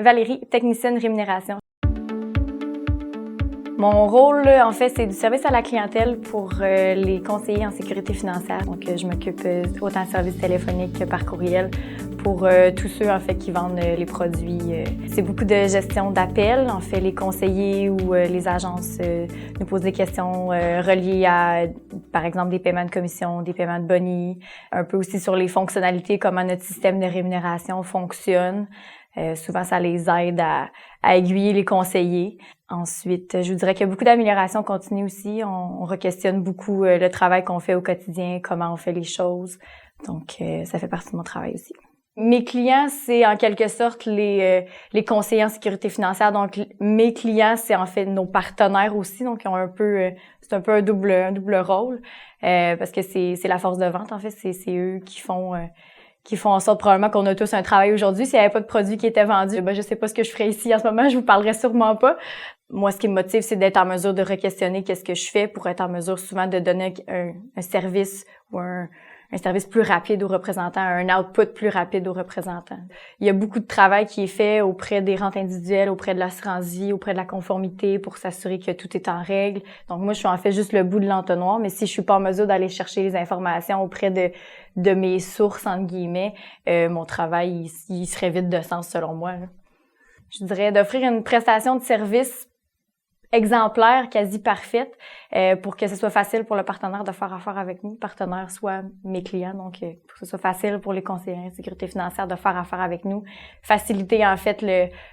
Valérie, technicienne rémunération. Mon rôle, en fait, c'est du service à la clientèle pour les conseillers en sécurité financière. Donc, je m'occupe autant de services téléphoniques que par courriel pour tous ceux, en fait, qui vendent les produits. C'est beaucoup de gestion d'appels. En fait, les conseillers ou les agences nous posent des questions reliées à, par exemple, des paiements de commission, des paiements de boni, un peu aussi sur les fonctionnalités, comment notre système de rémunération fonctionne. Souvent, ça les aide à aiguiller les conseillers. Ensuite, je vous dirais qu'il y a beaucoup d'améliorations continues aussi. On re-questionne beaucoup le travail qu'on fait au quotidien, comment on fait les choses. Donc, ça fait partie de mon travail aussi. Mes clients, c'est en quelque sorte les conseillers en sécurité financière. Donc, mes clients, c'est en fait nos partenaires aussi. Donc, ils ont c'est un peu un double rôle parce que c'est la force de vente. En fait, c'est eux qui font en sorte probablement qu'on a tous un travail aujourd'hui. S'il n'y avait pas de produit qui était vendu, je sais pas ce que je ferais ici en ce moment, je vous parlerais sûrement pas. Moi, ce qui me motive, c'est d'être en mesure de re-questionner qu'est-ce que je fais pour être en mesure souvent de donner un service ou un service plus rapide aux représentants, un output plus rapide aux représentants. Il y a beaucoup de travail qui est fait auprès des rentes individuelles, auprès de l'assurance vie, auprès de la conformité pour s'assurer que tout est en règle. Donc moi, je suis en fait juste le bout de l'entonnoir, mais si je suis pas en mesure d'aller chercher les informations auprès de mes sources, entre guillemets, mon travail, il serait vide de sens selon moi, là. Je dirais d'offrir une prestation de service exemplaire, quasi parfaite, pour que ce soit facile pour le partenaire de faire affaire avec nous. Partenaire, soit mes clients, donc pour que ce soit facile pour les conseillers en sécurité financière de faire affaire avec nous. Faciliter en fait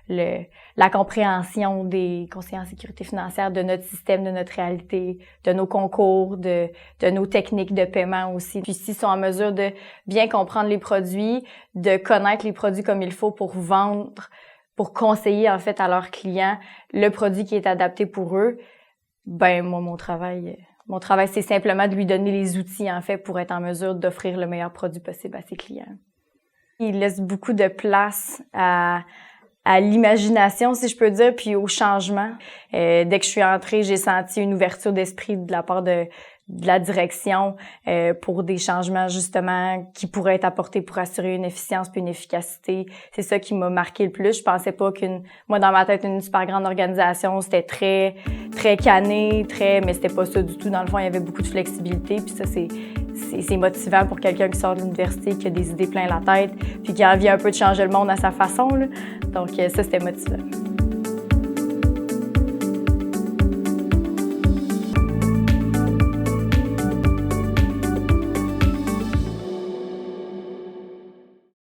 la compréhension des conseillers en sécurité financière, de notre système, de notre réalité, de nos concours, de nos techniques de paiement aussi. Puis s'ils sont en mesure de bien comprendre les produits, de connaître les produits comme il faut pour vendre, pour conseiller en fait à leurs clients le produit qui est adapté pour eux, moi mon travail c'est simplement de lui donner les outils en fait pour être en mesure d'offrir le meilleur produit possible à ses clients. Il laisse beaucoup de place à l'imagination, si je peux dire, puis au changement. Dès que je suis entrée, j'ai senti une ouverture d'esprit de la part de la direction pour des changements justement qui pourraient être apportés pour assurer une efficience puis une efficacité. C'est ça qui m'a marqué le plus. Je pensais pas moi dans ma tête une super grande organisation, c'était très très cané, mais c'était pas ça du tout. Dans le fond, il y avait beaucoup de flexibilité puis ça c'est motivant pour quelqu'un qui sort de l'université, qui a des idées plein la tête, puis qui a envie un peu de changer le monde à sa façon, là. Donc ça, c'était motivant.